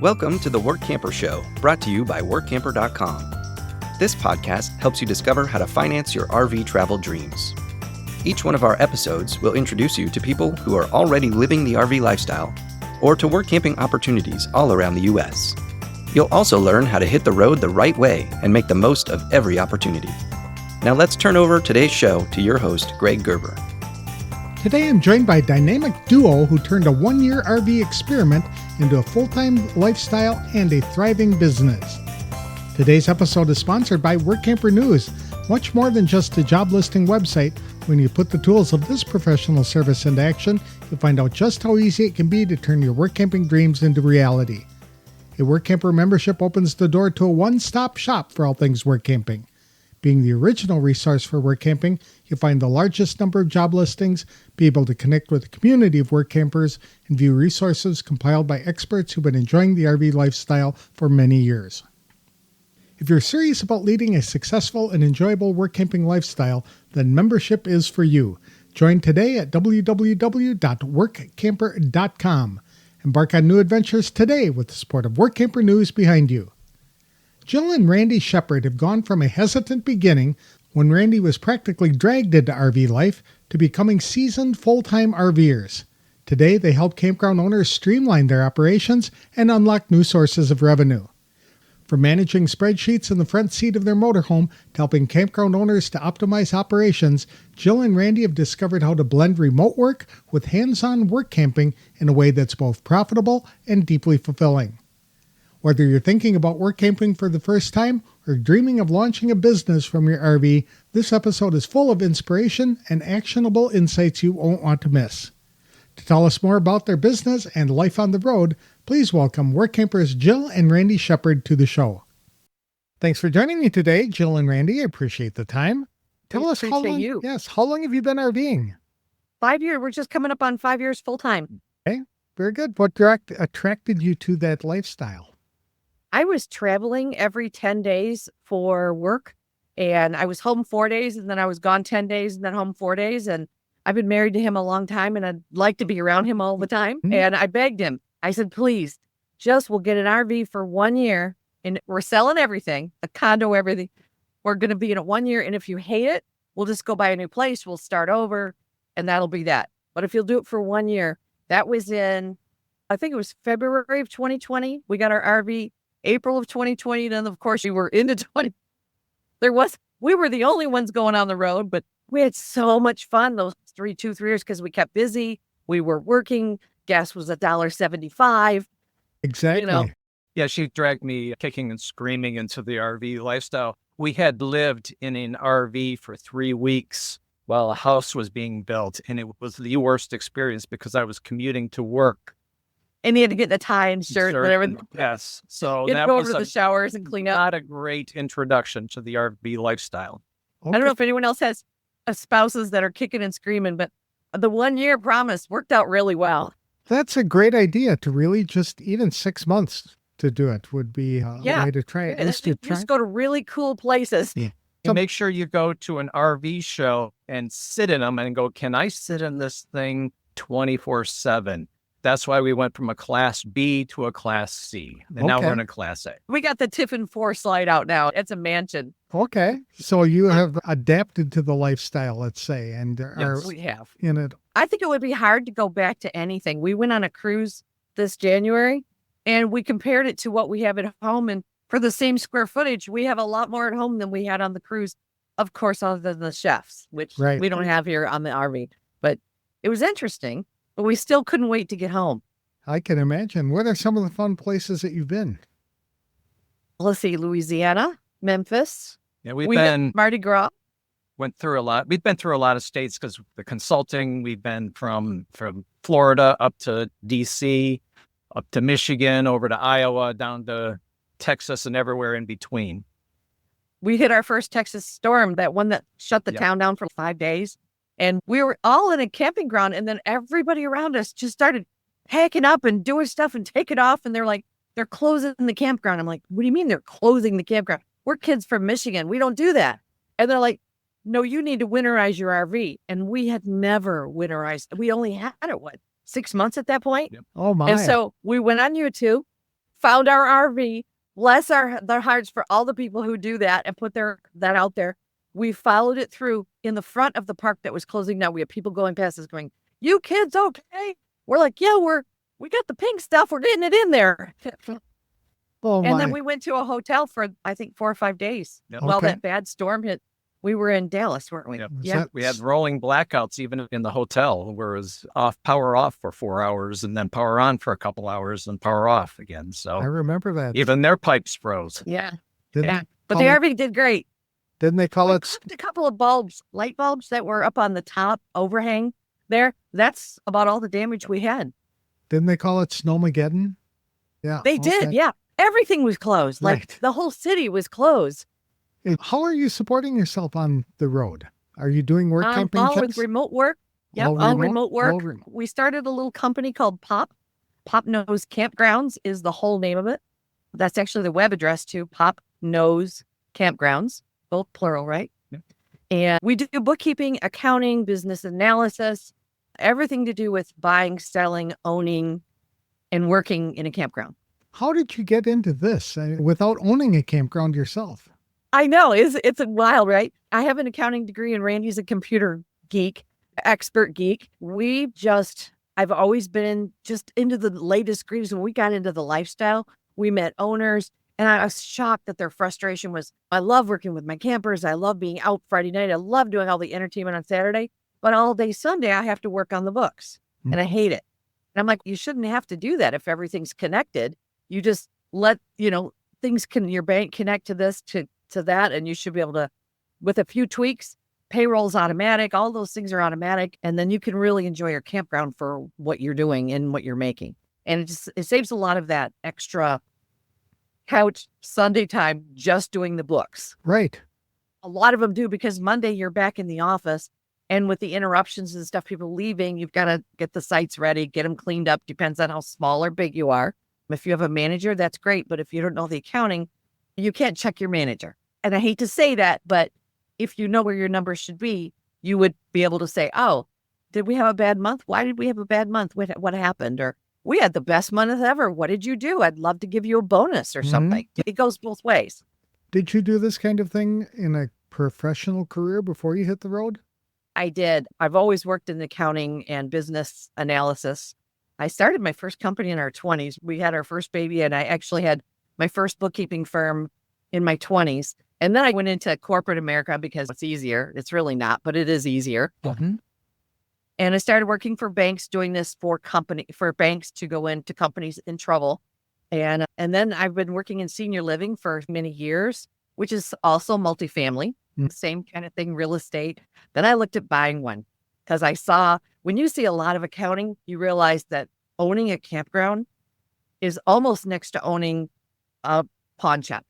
Welcome to the Workamper Show, brought to you by Workamper.com. This podcast helps you discover how to finance your RV travel dreams. Each one of our episodes will introduce you to people who are already living the RV lifestyle or to work camping opportunities all around the U.S. You'll also learn how to hit the road the right way and make the most of every opportunity. Now let's turn over today's show to your host, Greg Gerber. Today I'm joined by a dynamic duo who turned a one-year RV experiment into a full-time lifestyle and a thriving business. Today's episode is sponsored by Workamper News. Much more than just a job listing website, when you put the tools of this professional service into action, you'll find out just how easy it can be to turn your work camping dreams into reality. A Workamper membership opens the door to a one-stop shop for all things work camping. Being the original resource for work camping, you'll find the largest number of job listings, be able to connect with a community of work campers, and view resources compiled by experts who've been enjoying the RV lifestyle for many years. If you're serious about leading a successful and enjoyable work camping lifestyle, then membership is for you. Join today at www.workamper.com. Embark on new adventures today with the support of Workamper News behind you. Jill and Randy Shepard have gone from a hesitant beginning, when Randy was practically dragged into RV life, to becoming seasoned full-time RVers. Today, they help campground owners streamline their operations and unlock new sources of revenue. From managing spreadsheets in the front seat of their motorhome to helping campground owners to optimize operations, Jill and Randy have discovered how to blend remote work with hands-on work camping in a way that's both profitable and deeply fulfilling. Whether you're thinking about work camping for the first time or dreaming of launching a business from your RV, this episode is full of inspiration and actionable insights you won't want to miss. To tell us more about their business and life on the road, please welcome Workampers Jill and Randy Shepard to the show. Thanks for joining me today, Jill and Randy. I appreciate the time. Tell us how long, how long have you been RVing? 5 years. We're just coming up on 5 years full time. Okay, very good. What attracted you to that lifestyle? I was traveling every 10 days for work, and I was home 4 days, and then I was gone 10 days, and then home 4 days. And I've been married to him a long time, and I'd like to be around him all the time. Mm-hmm. And I begged him. I said, please, we'll get an RV for 1 year, and we're selling everything, a condo, everything. We're going to be in it 1 year, and if you hate it, we'll just go buy a new place. We'll start over, and that'll be that. But if you'll do it for 1 year, that was in, I think it was February of 2020. We got our RV. April of 2020, then of course we were into 20. We were the only ones going on the road, but we had so much fun those 3 years because we kept busy. We were working. Gas was $1.75. Exactly. Yeah, she dragged me kicking and screaming into the RV lifestyle. We had lived in an RV for 3 weeks while a house was being built, and it was the worst experience because I was commuting to work. And you had to get the tie and shirt and everything. Yes. So you had that to go was over to the showers and clean up. Not a great introduction to the RV lifestyle. Okay. I don't know if anyone else has spouses that are kicking and screaming, but the 1 year promise worked out really well. That's a great idea to really just even 6 months to do it would be a way to try it. And just go to really cool places. Yeah. So make sure you go to an RV show and sit in them and go, can I sit in this thing 24/7? That's why we went from a Class B to a Class C. And now we're in a Class A. We got the Tiffin 4 slide out now. It's a mansion. Okay. So you have adapted to the lifestyle, let's say, and Yes, we have. in it. I think it would be hard to go back to anything. We went on a cruise this January, and we compared it to what we have at home. And for the same square footage, we have a lot more at home than we had on the cruise. Of course, other than the chefs, which we don't have here on the RV. But it was interesting. But we still couldn't wait to get home. I can imagine. What are some of the fun places that you've been? Let's see, Louisiana, Memphis. Yeah, we've been Mardi Gras. Went through a lot. We've been through a lot of states because the consulting. We've been from Florida up to DC, up to Michigan, over to Iowa, down to Texas, and everywhere in between. We hit our first Texas storm, that one that shut the town down for 5 days. And we were all in a camping ground, and then everybody around us just started packing up and doing stuff and taking off. And they're like, they're closing the campground. I'm like, what do you mean they're closing the campground? We're kids from Michigan. We don't do that. And they're like, no, you need to winterize your RV. And we had never winterized. We only had it, 6 months at that point? Yep. Oh, my. And so we went on YouTube, found our RV. Bless their hearts for all the people who do that and put that out there. We followed it through in the front of the park that was closing down. We had people going past us going, "You kids okay?" We're like, "Yeah, we got the pink stuff. We're getting it in there." Oh And my. then we went to a hotel for, I think, 4 or 5 days. Yep. While Okay. that bad storm hit. We were in Dallas, weren't we? Yep. Was Yeah. that- We had rolling blackouts even in the hotel, where it was power off for 4 hours and then power on for a couple hours and power off again. I So remember that. even their pipes froze. Yeah. Didn't, Yeah. But call the it- RV did great. didn't they call We it? clipped a couple of bulbs, light bulbs that were up on the top overhang there. That's about all the damage we had. Didn't they call it Snowmageddon? Yeah. They did. okay. Yeah. Everything was closed. Like Right. the whole city was closed. How are you supporting yourself on the road? Are you doing work camping All with trips? remote work. Yep. All All remote? remote work. All remote. We started a little company called Pop. Pop Nose Campgrounds is the whole name of it. That's actually the web address too. Pop Nose Campgrounds, both plural, right? Yep. And we do bookkeeping, accounting, business analysis, everything to do with buying, selling, owning, and working in a campground. How did you get into this without owning a campground yourself? I know, it's wild, right? I have an accounting degree and Randy's a computer geek, expert geek. I've always been just into the latest greens. When we got into the lifestyle, we met owners and I was shocked that their frustration was, I love working with my campers. I love being out Friday night. I love doing all the entertainment on Saturday, but all day Sunday, I have to work on the books and I hate it. And I'm like, you shouldn't have to do that if everything's connected. You just let, your bank connect to this, to that, and you should be able to, with a few tweaks, payroll's automatic, all those things are automatic, and then you can really enjoy your campground for what you're doing and what you're making. And it saves a lot of that extra couch Sunday time just doing the books. Right. A lot of them do, because Monday you're back in the office, and with the interruptions and stuff, people leaving, you've got to get the sites ready, get them cleaned up, depends on how small or big you are. If you have a manager, that's great. But if you don't know the accounting, you can't check your manager. And I hate to say that, but if you know where your numbers should be, you would be able to say, oh, did we have a bad month? Why did we have a bad month? What happened? Or we had the best month ever. What did you do? I'd love to give you a bonus or something. It goes both ways. Did you do this kind of thing in a professional career before you hit the road? I did. I've always worked in accounting and business analysis. I started my first company in our 20s. We had our first baby, and I actually had my first bookkeeping firm in my 20s. And then I went into corporate America because it's easier. It's really not, but it is easier. Mm-hmm. And I started working for banks, doing this for banks to go into companies in trouble. And then I've been working in senior living for many years, which is also multifamily, same kind of thing, real estate. Then I looked at buying one because I saw, when you see a lot of accounting, you realize that owning a campground is almost next to owning a pawn shop.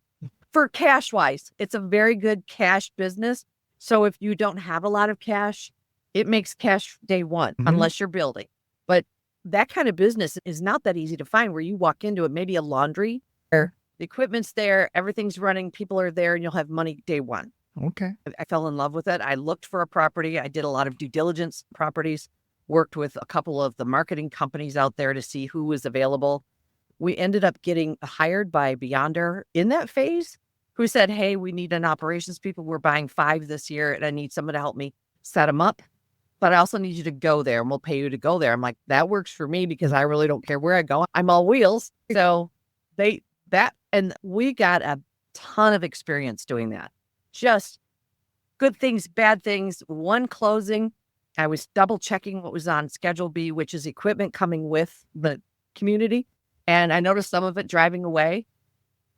For cash wise, it's a very good cash business. So if you don't have a lot of cash, it makes cash day one, unless you're building. But that kind of business is not that easy to find, where you walk into it, maybe a laundry, where the equipment's there, everything's running, people are there, and you'll have money day one. Okay. I fell in love with it. I looked for a property. I did a lot of due diligence properties, worked with a couple of the marketing companies out there to see who was available. We ended up getting hired by Beyonder in that phase, who said, hey, we need an operations people. We're buying 5 this year, and I need someone to help me set them up. But I also need you to go there, and we'll pay you to go there. I'm like, that works for me because I really don't care where I go. I'm all wheels. So and we got a ton of experience doing that. Just good things, bad things. One closing, I was double checking what was on Schedule B, which is equipment coming with the community. And I noticed some of it driving away.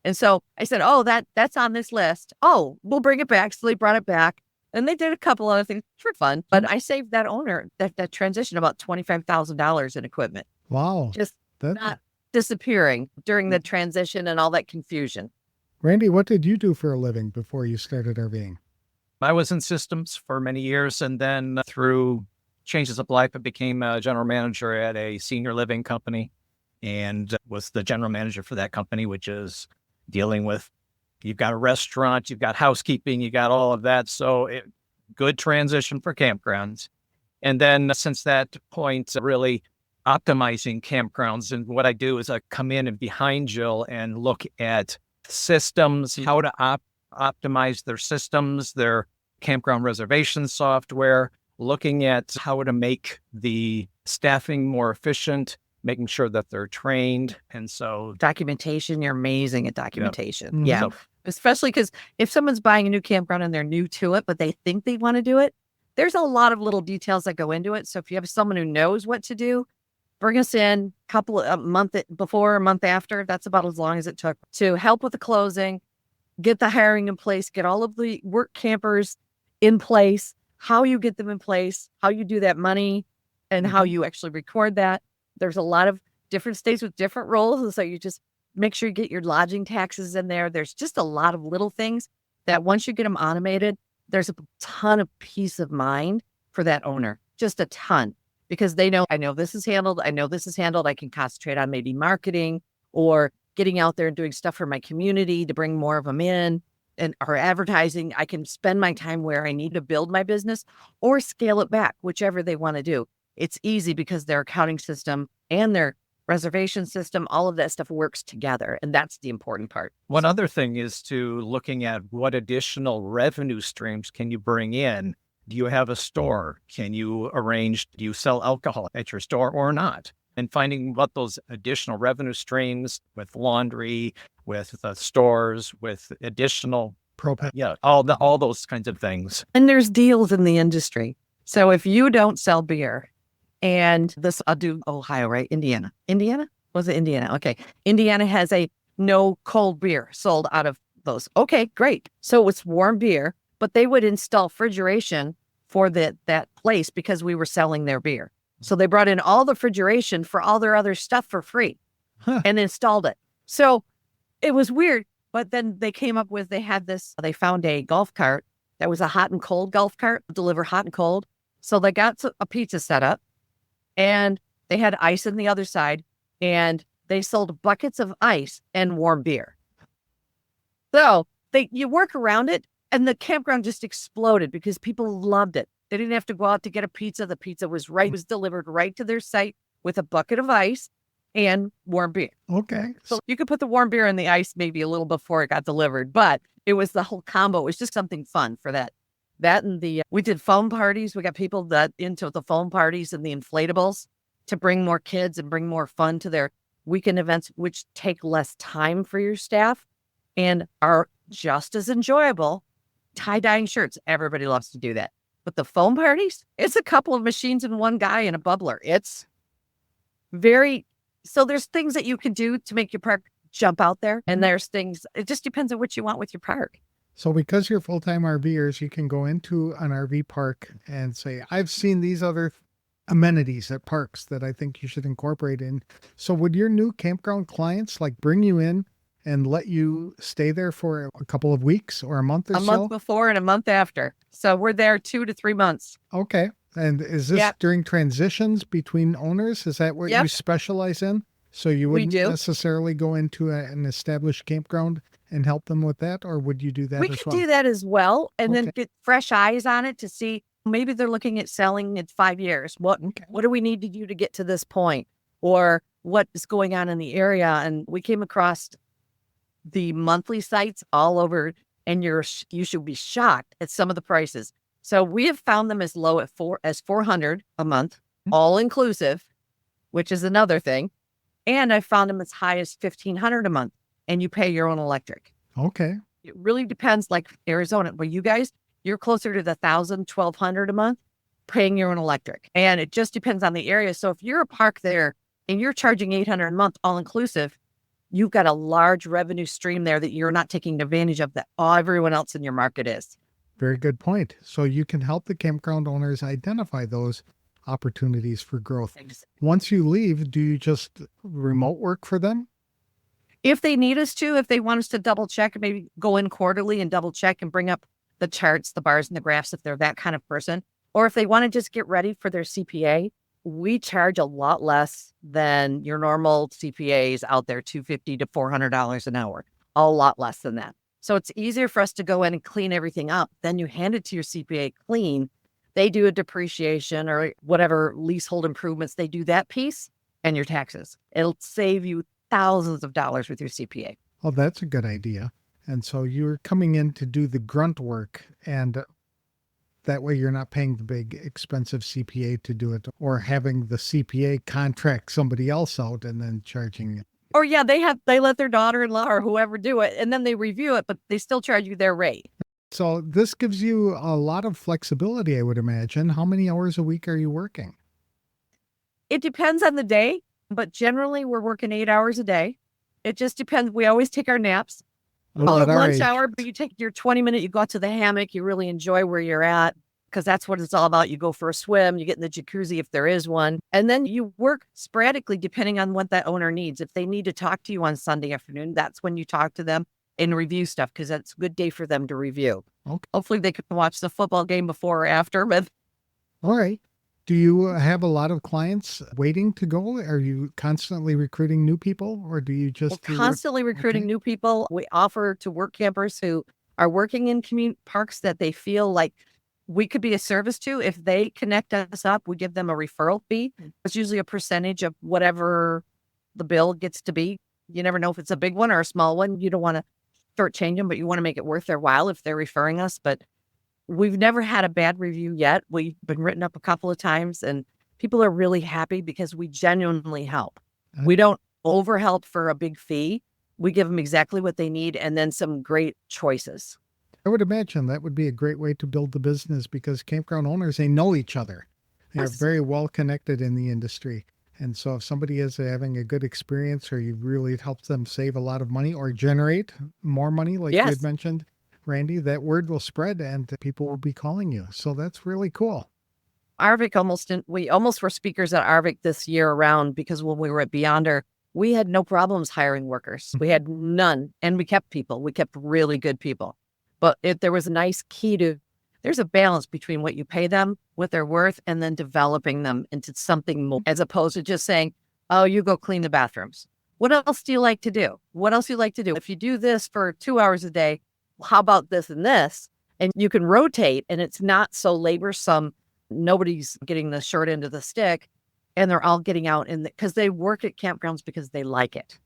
And so I said, oh, that's on this list. Oh, we'll bring it back. So they brought it back. And they did a couple other things for fun. But I saved that owner, that transition, about $25,000 in equipment. Wow. Just not disappearing during the transition and all that confusion. Randy, what did you do for a living before you started RVing? I was in systems for many years, and then through changes of life, I became a general manager at a senior living company and was the general manager for that company, which is dealing with, you've got a restaurant, you've got housekeeping, you got all of that. So good transition for campgrounds. And then since that point, really optimizing campgrounds. And what I do is I come in and behind Jill and look at systems, how to optimize their systems, their campground reservation software, looking at how to make the staffing more efficient, making sure that they're trained. And so Documentation, you're amazing at documentation. Mhm. Yeah. So- Especially because if someone's buying a new campground and they're new to it, but they think they want to do it, there's a lot of little details that go into it. So if you have someone who knows what to do, bring us in a month before, a month after. That's about as long as it took to help with the closing, get the hiring in place, get all of the work campers in place, how you get them in place, how you do that money, and how you actually record that. There's a lot of different states with different rules. So you just make sure you get your lodging taxes in there. There's just a lot of little things that once you get them automated, there's a ton of peace of mind for that owner, just a ton, because they know, I know this is handled. I know this is handled. I can concentrate on maybe marketing or getting out there and doing stuff for my community to bring more of them in, and or advertising. I can spend my time where I need to build my business or scale it back, whichever they want to do. It's easy because their accounting system and their reservation system, all of that stuff works together. And that's the important part. one other thing is to looking at what additional revenue streams can you bring in. Do you have a store? Can you arrange, do you sell alcohol at your store or not? And finding what those additional revenue streams with laundry, with stores, with additional, Propane. all those kinds of things. And there's deals in the industry. So if you don't sell beer, and this, I'll do Ohio, right? Indiana. Was it Indiana? Okay. Indiana has a no cold beer sold out of those. Okay, great. So it's warm beer, but they would install refrigeration for that place because we were selling their beer. So they brought in all the refrigeration for all their other stuff for free and installed it. So it was weird, but then they came up with, they found a golf cart that was a hot and cold golf cart, deliver hot and cold. So they got a pizza set up and they had ice on the other side and they sold buckets of ice and warm beer. So you work around it and the campground just exploded because people loved it. They didn't have to go out to get a pizza. The pizza was delivered right to their site with a bucket of ice and warm beer. Okay. So you could put the warm beer in the ice maybe a little before it got delivered, but it was the whole combo. It was just something fun for that. That and we did foam parties. We got people that into the foam parties and the inflatables to bring more kids and bring more fun to their weekend events, which take less time for your staff and are just as enjoyable. Tie-dyeing shirts. Everybody loves to do that. But the foam parties, it's a couple of machines and one guy and a bubbler. It's so there's things that you can do to make your park jump out there. And there's things, it just depends on what you want with your park. So because you're full-time RVers, you can go into an RV park and say, I've seen these other amenities at parks that I think you should incorporate in. So would your new campground clients bring you in and let you stay there for a couple of weeks or a month or so? A month before and a month after. So we're there 2 to 3 months. Okay. And is this during transitions between owners? Is that what you specialize in? So you wouldn't necessarily go into an established campground and help them with that? Or would you do that as well? We could do that as well and then get fresh eyes on it to see maybe they're looking at selling in 5 years. What do we need to do to get to this point? Or what is going on in the area? And we came across the monthly sites all over, and you should be shocked at some of the prices. So we have found them as low as $400 a month, all inclusive, which is another thing. And I found them as high as $1,500 a month, and you pay your own electric. Okay. It really depends, like Arizona, where you guys, you're closer to the $1,000, $1,200 a month, paying your own electric. And it just depends on the area. So if you're a park there and you're charging $800 a month, all inclusive, you've got a large revenue stream there that you're not taking advantage of that everyone else in your market is. Very good point. So you can help the campground owners identify those opportunities for growth. Once you leave, do you just remote work for them? If they need us to, if they want us to double check, maybe go in quarterly and double check and bring up the charts, the bars and the graphs, if they're that kind of person, or if they want to just get ready for their CPA, we charge a lot less than your normal CPAs out there, $250 to $400 an hour, a lot less than that. So it's easier for us to go in and clean everything up. Then you hand it to your CPA clean. They do a depreciation or whatever leasehold improvements. They do that piece. and your taxes. It'll save you thousands of dollars with your CPA. Oh, that's a good idea. And so you're coming in to do the grunt work, and that way you're not paying the big expensive CPA to do it, or having the CPA contract somebody else out and then charging it. Or yeah, they let their daughter-in-law or whoever do it, and then they review it, but they still charge you their rate. So this gives you a lot of flexibility, I would imagine. How many hours a week are you working? It depends on the day, but generally we're working 8 hours a day. It just depends. We always take our naps. Well, at our Lunch age- hour, but you take your 20-minute, you go out to the hammock, you really enjoy where you're at, because that's what it's all about. You go for a swim, you get in the jacuzzi if there is one, and then you work sporadically depending on what that owner needs. If they need to talk to you on Sunday afternoon, that's when you talk to them and review stuff, because that's a good day for them to review. Okay. Hopefully they can watch the football game before or after, but All right. Do you have a lot of clients waiting to go? Are you constantly recruiting new people, or do you just we're constantly recruiting Okay. new people. We offer to work campers who are working in community parks that they feel like we could be a service to. If they connect us up, we give them a referral fee. It's usually a percentage of whatever the bill gets to be. You never know if it's a big one or a small one. You don't want to shortchange them, but you want to make it worth their while if they're referring us. But we've never had a bad review yet. We've been written up a couple of times, and people are really happy because we genuinely help. We don't overhelp for a big fee. We give them exactly what they need and then some great choices. I would imagine that would be a great way to build the business, because campground owners, they know each other. They're Yes. very well connected in the industry. And so if somebody is having a good experience, or you really helped them save a lot of money or generate more money, like you Yes. had mentioned, Randy, that word will spread and people will be calling you. So that's really cool. Arvik we almost were speakers at Arvik this year around, because when we were at Beyonder, we had no problems hiring workers. We had none, and we kept people. We kept really good people. But there was a nice key to, there's a balance between what you pay them, what they're worth, and then developing them into something more, as opposed to just saying, oh, you go clean the bathrooms. What else do you like to do? What else do you like to do? If you do this for 2 hours a day, how about this and this? And you can rotate, and it's not so laborsome. Nobody's getting the short end of the stick, and they're all getting out because they work at campgrounds because they like it.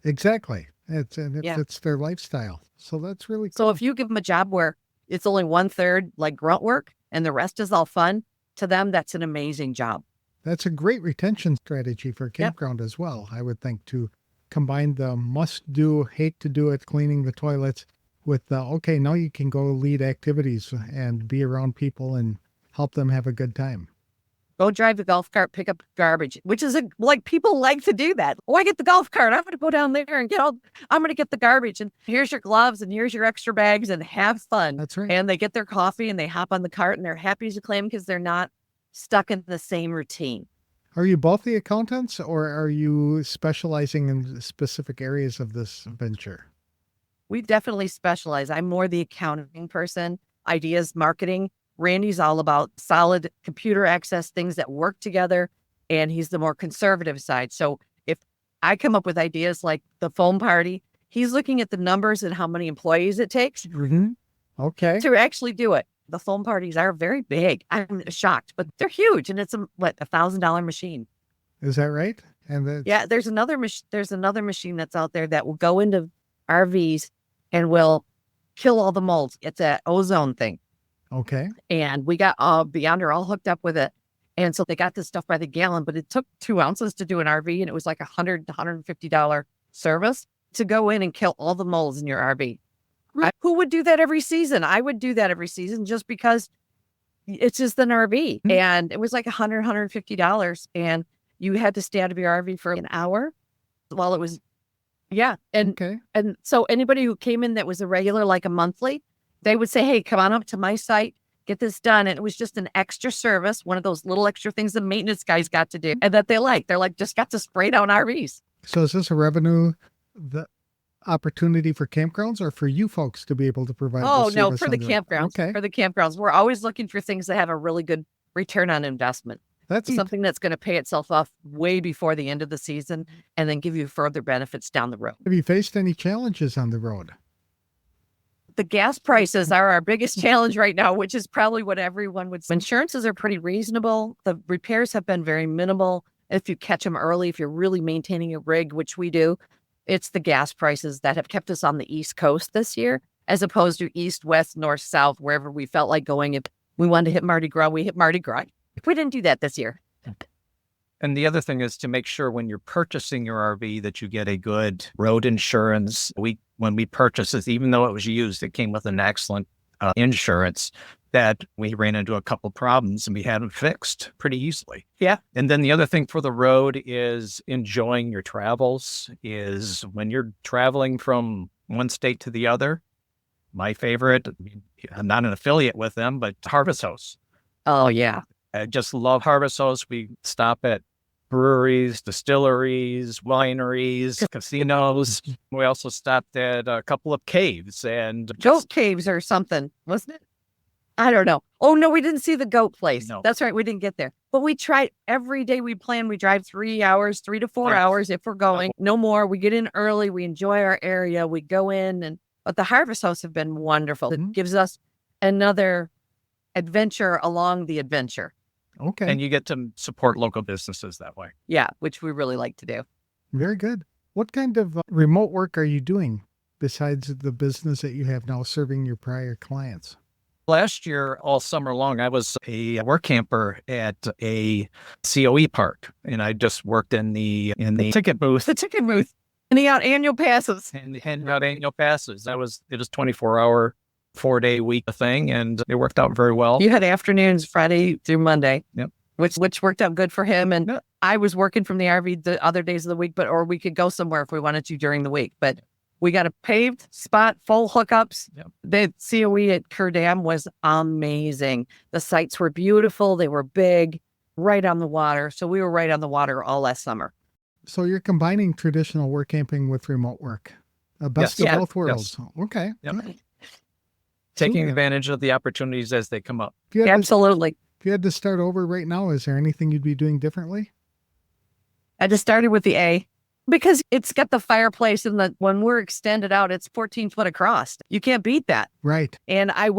Exactly. It Yeah. fits their lifestyle. So that's really cool. So if you give them a job where it's only 1/3 like grunt work and the rest is all fun, to them, that's an amazing job. That's a great retention strategy for a campground as well, I would think, to combine the must do, hate to do it, cleaning the toilets with the, okay, now you can go lead activities and be around people and help them have a good time. Go drive the golf cart, pick up garbage, which is like people like to do that. Oh, I get the golf cart. I'm going to go down there and I'm going to get the garbage, and here's your gloves and here's your extra bags, and have fun. That's right. And they get their coffee and they hop on the cart and they're happy as a clam because they're not stuck in the same routine. Are you both the accountants, or are you specializing in specific areas of this venture? We definitely specialize. I'm more the accounting person, ideas, marketing. Randy's all about solid computer access, things that work together, and he's the more conservative side. So if I come up with ideas like the foam party, he's looking at the numbers and how many employees it takes Okay. to actually do it. The foam parties are very big. I'm shocked, but they're huge, and it's a $1,000 machine. Is that right? And Yeah, there's another machine that's out there that will go into RVs and will kill all the molds. It's an ozone thing. okay. And we got Beyonder all hooked up with it. And so they got this stuff by the gallon, but it took 2 ounces to do an RV, and it was like $100 to $150 service to go in and kill all the molds in your RV. Who would do that every season? I would do that every season just because it's just an RV. And it was like $100, $150. And you had to stay out of your RV for an hour while it was, yeah. And Okay. and so anybody who came in that was a regular, like a monthly, they would say, hey, come on up to my site, get this done. And it was just an extra service, one of those little extra things the maintenance guys got to do and that they like. They're like, just got to spray down RVs. So is this a revenue opportunity for campgrounds, or for you folks to be able to provide Oh, this no, service for the on campgrounds. Okay. For the campgrounds. We're always looking for things that have a really good return on investment. That's Something that's going to pay itself off way before the end of the season and then give you further benefits down the road. Have you faced any challenges on the road? The gas prices are our biggest challenge right now, which is probably what everyone would say. Insurances are pretty reasonable. The repairs have been very minimal. If you catch them early, if you're really maintaining a rig, which we do, it's the gas prices that have kept us on the East Coast this year, as opposed to East, West, North, South, wherever we felt like going. If we wanted to hit Mardi Gras, we hit Mardi Gras. We didn't do that this year. And the other thing is to make sure when you're purchasing your RV that you get a good road insurance. When we purchased this, even though it was used, it came with an excellent insurance that we ran into a couple problems and we had them fixed pretty easily. Yeah. And then the other thing for the road is enjoying your travels. Is when you're traveling from one state to the other, my favorite, I'm not an affiliate with them, but Harvest House. Oh, yeah. I just love Harvest House. We stop at breweries, distilleries, wineries, casinos. We also stopped at a couple of caves and Goat caves or something, wasn't it? I don't know. Oh, no, we didn't see the goat place. No. That's right. We didn't get there. But we tried every day we plan. We drive 3 hours, 3 to 4 hours if we're going. No more. We get in early. We enjoy our area. We go in. But the Harvest House have been wonderful. It gives us another adventure along the adventure. Okay. And you get to support local businesses that way. Yeah, which we really like to do. Very good. What kind of remote work are you doing besides the business that you have now serving your prior clients? Last year, all summer long, I was a Workamper at a COE park, and I just worked in the ticket booth. The ticket booth. Handing out annual passes. And handing out annual passes. It was 24-hour, 4-day week thing, and it worked out very well. You had afternoons Friday through Monday. Yep. Which worked out good for him. And I was working from the RV the other days of the week, or we could go somewhere if we wanted to during the week. But we got a paved spot, full hookups. Yep. The COE at Kerr Dam was amazing. The sites were beautiful. They were big, right on the water. So we were right on the water all last summer. So you're combining traditional work camping with remote work. A best of both worlds. Okay. Yep. Good. Taking Super. advantage of the opportunities as they come up. Absolutely. If you had to start over right now, is there anything you'd be doing differently? I just started with the A because it's got the fireplace, and when we're extended out, it's 14 foot across. You can't beat that. Right. And I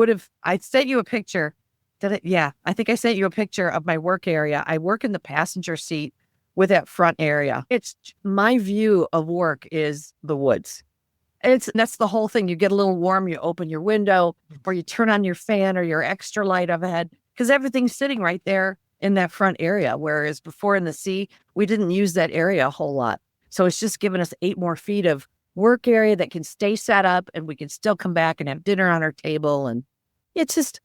sent you a picture. Yeah, I think I sent you a picture of my work area. I work in the passenger seat with that front area. It's my view of work is the woods. That's the whole thing. You get a little warm, you open your window, or you turn on your fan or your extra light overhead, because everything's sitting right there in that front area. Whereas before in the sea, we didn't use that area a whole lot. So it's just given us 8 more feet of work area that can stay set up, and we can still come back and have dinner on our table. And it's just,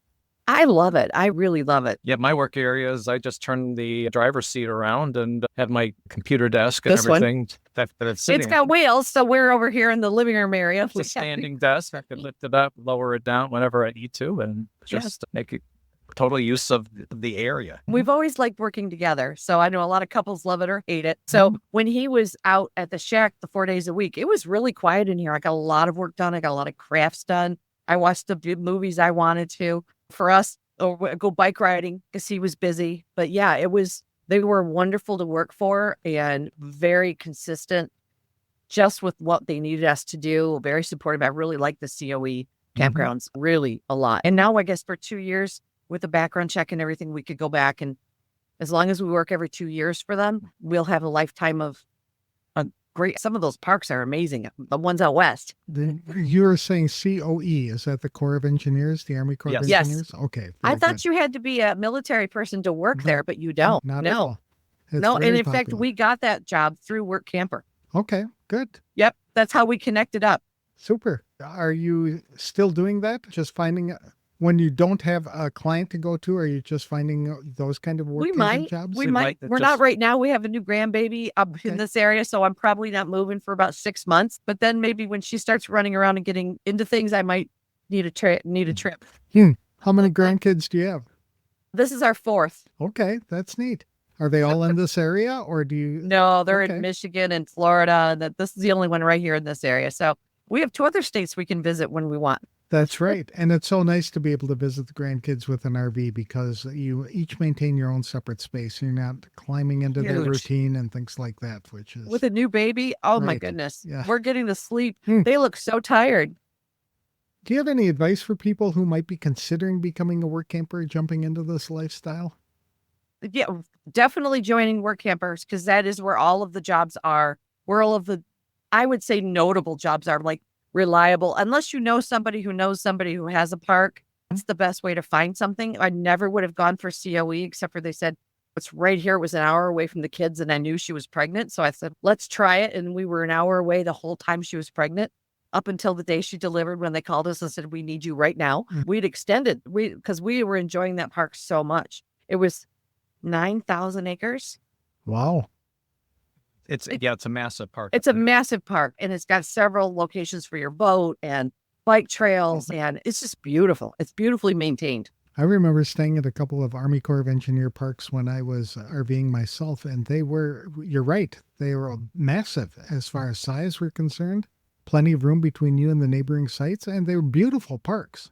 I love it. I really love it. Yeah, my work area is I just turn the driver's seat around and have my computer desk and This one? everything that it's sitting. It's got wheels, so we're over here in the living room area. It's a standing desk. I can lift it up, lower it down whenever I need to, and just make it total use of the area. We've always liked working together. So I know a lot of couples love it or hate it. So when he was out at the shack the 4 days a week, it was really quiet in here. I got a lot of work done. I got a lot of crafts done. I watched the movies I wanted to. For us, or go bike riding because he was busy. But yeah, they were wonderful to work for and very consistent just with what they needed us to do. Very supportive. I really like the COE campgrounds really a lot. And now I guess for 2 years with the background check and everything, we could go back, and as long as we work every 2 years for them, we'll have a lifetime of great. Some of those parks are amazing. The ones out west. You were saying COE. Is that the Corps of Engineers, the Army Corps of Yes. Engineers? Okay. I very thought good. you had to be a military person to work there, but you don't. Not at all. It's No, and very in fact, popular. we got that job through Workamper. Okay, good. Yep, that's how we connected up. Super. Are you still doing that? Just finding when you don't have a client to go to, are you just finding those kind of work We camping might. jobs? We We might. might We're not right now. We have a new grandbaby up Okay. in this area, so I'm probably not moving for about 6 months. But then maybe when she starts running around and getting into things, I might need a trip. How many grandkids do you have? This is our 4th. Okay, that's neat. Are they all in this area, or do you? No, they're Okay. in Michigan and Florida. This is the only one right here in this area. So we have 2 other states we can visit when we want. That's right. And it's so nice to be able to visit the grandkids with an RV because you each maintain your own separate space. You're not climbing into their Huge. routine and things like that, which is With a new baby, oh my Right. goodness. Yeah. We're getting the sleep. Hmm. They look so tired. Do you have any advice for people who might be considering becoming a work camper, jumping into this lifestyle? Yeah, definitely joining Workampers because that is where all of the jobs are. Where all of the, I would say, notable jobs are, like reliable. Unless you know somebody who knows somebody who has a park, that's the best way to find something. I never would have gone for COE except for they said it's right here. It was an hour away from the kids, and I knew she was pregnant, so I said let's try it. And we were an hour away the whole time she was pregnant, up until the day she delivered when they called us and said we need you right now. We'd extended because we were enjoying that park so much. It was 9,000 acres. Wow. It's a massive park. It's a massive park, and it's got several locations for your boat and bike trails, and it's just beautiful. It's beautifully maintained. I remember staying at a couple of Army Corps of Engineer parks when I was RVing myself, and they were, you're right, they were massive as far as size were concerned. Plenty of room between you and the neighboring sites, and they were beautiful parks.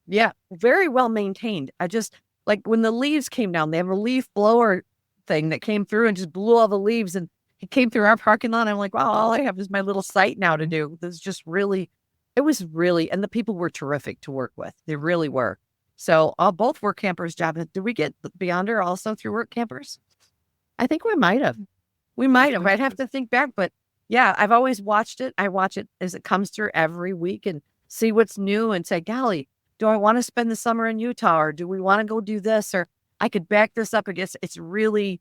Yeah, very well maintained. I just, like when the leaves came down, they have a leaf blower thing that came through and just blew all the leaves, and it came through our parking lot. I'm like, wow, all I have is my little site now to do. This is just really, it was really, and the people were terrific to work with. They really were. So both Workampers jobs. Did we get Beyonder also through Workampers? I think we might have. I'd have to think back, but yeah, I've always watched it. I watch it as it comes through every week and see what's new and say, golly, do I want to spend the summer in Utah, or do we want to go do this? Or I could back this up. I guess it's really,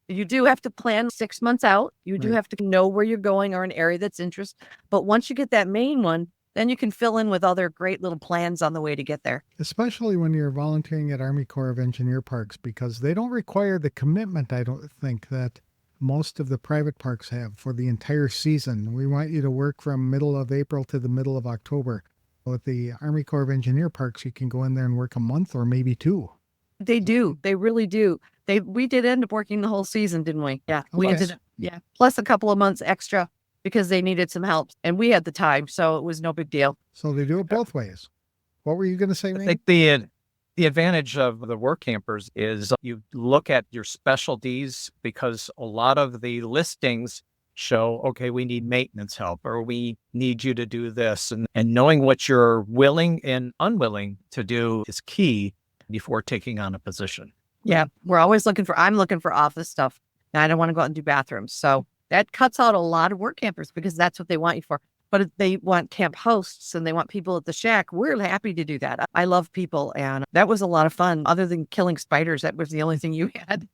you do have to plan 6 months out. You do have to know where you're going or an area that's interest. But once you get that main one, then you can fill in with other great little plans on the way to get there. Especially when you're volunteering at Army Corps of Engineer parks, because they don't require the commitment, I don't think, that most of the private parks have for the entire season. We want you to work from middle of April to the middle of October. With the Army Corps of Engineer parks, you can go in there and work a month or maybe 2. They do. They really do. We did end up working the whole season, didn't we? Yeah. We ended up, plus a couple of months extra because they needed some help, and we had the time, so it was no big deal. So they do it both ways. What were you going to say, Randy? I think the advantage of the work campers is you look at your specialties, because a lot of the listings show, okay, we need maintenance help, or we need you to do this. And knowing what you're willing and unwilling to do is key before taking on a position. Yeah, I'm looking for office stuff. Now I don't want to go out and do bathrooms. So that cuts out a lot of work campers because that's what they want you for. But if they want camp hosts and they want people at the shack, we're happy to do that. I love people, and that was a lot of fun. Other than killing spiders, that was the only thing you had.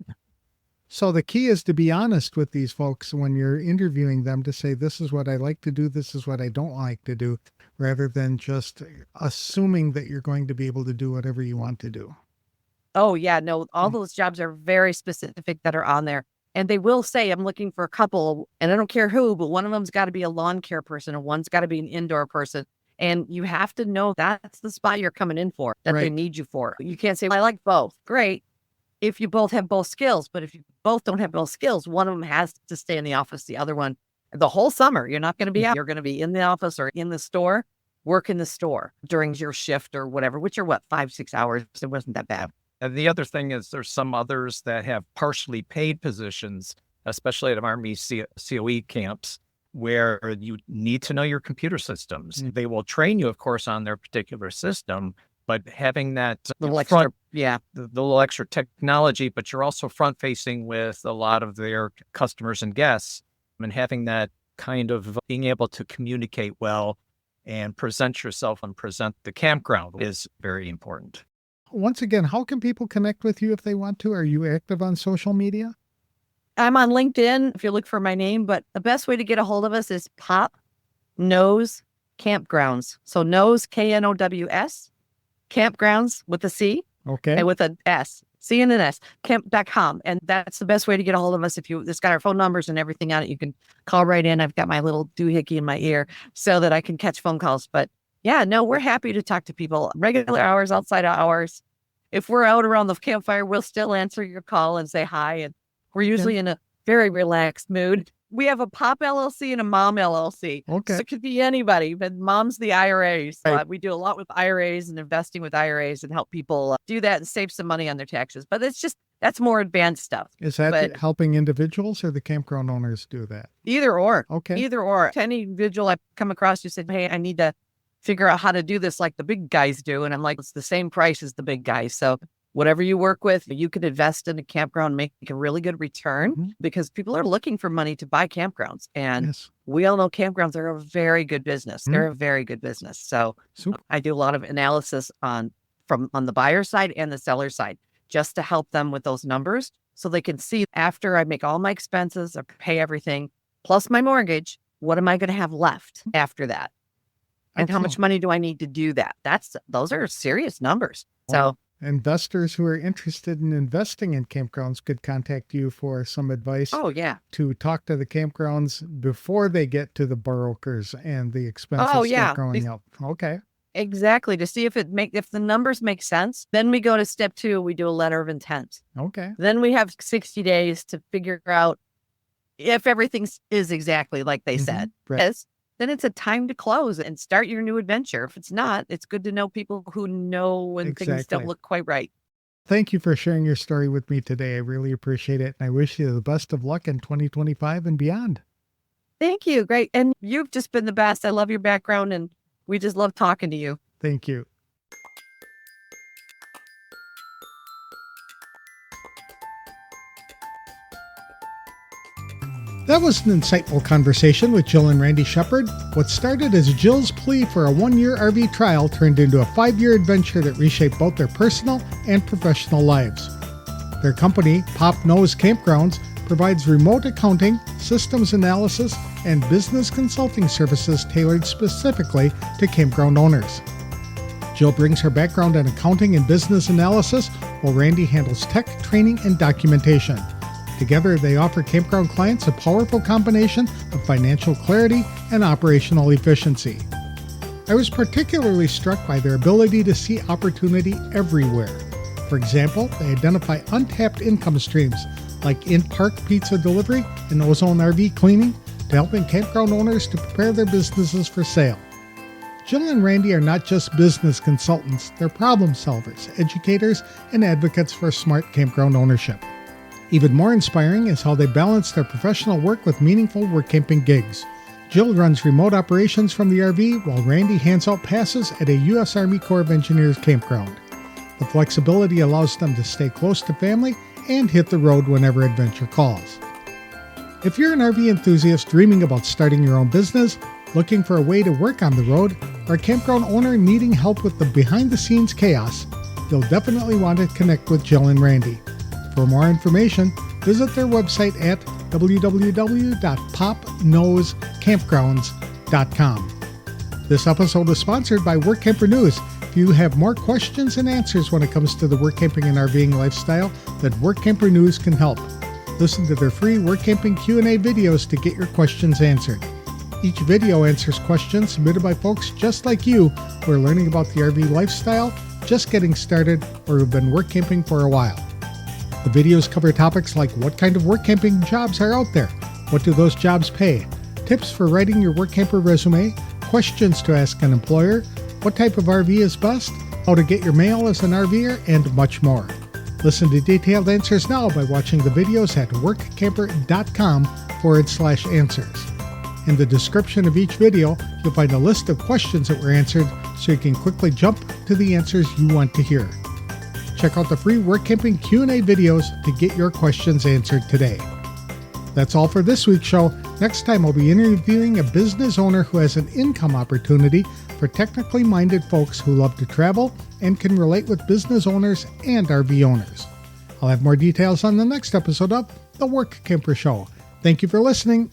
So the key is to be honest with these folks when you're interviewing them, to say, this is what I like to do, this is what I don't like to do, rather than just assuming that you're going to be able to do whatever you want to do. Oh, yeah. No, all those jobs are very specific that are on there. And they will say, I'm looking for a couple, and I don't care who, but one of them's got to be a lawn care person, and one's got to be an indoor person. And you have to know that's the spot you're coming in for, that they need you for. You can't say, well, I like both. Great. If you both have both skills, but if you both don't have both skills, one of them has to stay in the office, the other one, the whole summer, you're not going to be out. You're going to be in the office or in the store, work in the store during your shift or whatever, which are 5-6 hours. It wasn't that bad. And the other thing is there's some others that have partially paid positions, especially at Army COE camps, where you need to know your computer systems. They will train you, of course, on their particular system, but having that little extra technology, but you're also front facing with a lot of their customers and guests, and having that kind of being able to communicate well and present yourself and present the campground is very important. Once again, how can people connect with you if they want to? Are you active on social media? I'm on LinkedIn if you look for my name, but the best way to get a hold of us is Pop Knows Campgrounds. So Knows, Knows, Campgrounds with a C. Okay. And with an S. C and an S. Camp.com. And that's the best way to get a hold of us. It's got our phone numbers and everything on it. You can call right in. I've got my little doohickey in my ear so that I can catch phone calls. But yeah, no, we're happy to talk to people. Regular hours, outside hours. If we're out around the campfire, we'll still answer your call and say hi. And we're usually in a very relaxed mood. We have a Pop LLC and a Mom LLC. Okay. So it could be anybody, but Mom's the IRAs. We do a lot with IRAs and investing with IRAs and help people do that and save some money on their taxes. But that's more advanced stuff. Is that helping individuals, or the campground owners do that? Either or. Okay. Either or. Any individual I come across who said, hey, I need to figure out how to do this like the big guys do. And I'm like, it's the same price as the big guys. So whatever you work with, you can invest in a campground, make a really good return Mhm. because people are looking for money to buy campgrounds. And Yes. we all know campgrounds are a very good business. Mhm. They're a very good business. So Super. I do a lot of analysis on the buyer side and the seller side just to help them with those numbers so they can see after I make all my expenses, I pay everything, plus my mortgage, what am I going to have left after that? And how much Excellent. money do I need to do that? Those are serious numbers. So Investors who are interested in investing in campgrounds could contact you for some advice oh yeah. to talk to the campgrounds before they get to the brokers and the expenses Oh start yeah. going up. Okay. Exactly. To see if the numbers make sense. Then we go to step 2, we do a letter of intent. Okay. Then we have 60 days to figure out if everything is exactly like they said. Right. Yes, then it's a time to close and start your new adventure. If it's not, it's good to know people who know when things Exactly. don't look quite right. Thank you for sharing your story with me today. I really appreciate it. And I wish you the best of luck in 2025 and beyond. Thank you. Great. And you've just been the best. I love your background and we just love talking to you. Thank you. That was an insightful conversation with Jill and Randy Shepard. What started as Jill's plea for a 1-year RV trial turned into a 5-year adventure that reshaped both their personal and professional lives. Their company, Pop Knows Campgrounds, provides remote accounting, systems analysis, and business consulting services tailored specifically to campground owners. Jill brings her background in accounting and business analysis, while Randy handles tech, training, and documentation. Together, they offer campground clients a powerful combination of financial clarity and operational efficiency. I was particularly struck by their ability to see opportunity everywhere. For example, they identify untapped income streams like in-park pizza delivery and ozone RV cleaning to helping campground owners to prepare their businesses for sale. Jill and Randy are not just business consultants, they're problem solvers, educators, and advocates for smart campground ownership. Even more inspiring is how they balance their professional work with meaningful workamping gigs. Jill runs remote operations from the RV, while Randy hands out passes at a U.S. Army Corps of Engineers campground. The flexibility allows them to stay close to family and hit the road whenever adventure calls. If you're an RV enthusiast dreaming about starting your own business, looking for a way to work on the road, or a campground owner needing help with the behind-the-scenes chaos, you'll definitely want to connect with Jill and Randy. For more information, visit their website at www.popknowscampgrounds.com. This episode is sponsored by Workamper News. If you have more questions and answers when it comes to the workamping and RVing lifestyle, then Workamper News can help. Listen to their free Workamping Q&A videos to get your questions answered. Each video answers questions submitted by folks just like you who are learning about the RV lifestyle, just getting started, or who've been workamping for a while. The videos cover topics like what kind of workamping jobs are out there, what do those jobs pay, tips for writing your workamper resume, questions to ask an employer, what type of RV is best, how to get your mail as an RVer, and much more. Listen to detailed answers now by watching the videos at workamper.com/answers. In the description of each video, you'll find a list of questions that were answered so you can quickly jump to the answers you want to hear. Check out the free Workamping Q&A videos to get your questions answered today. That's all for this week's show. Next time, I'll be interviewing a business owner who has an income opportunity for technically minded folks who love to travel and can relate with business owners and RV owners. I'll have more details on the next episode of The Workamper Show. Thank you for listening.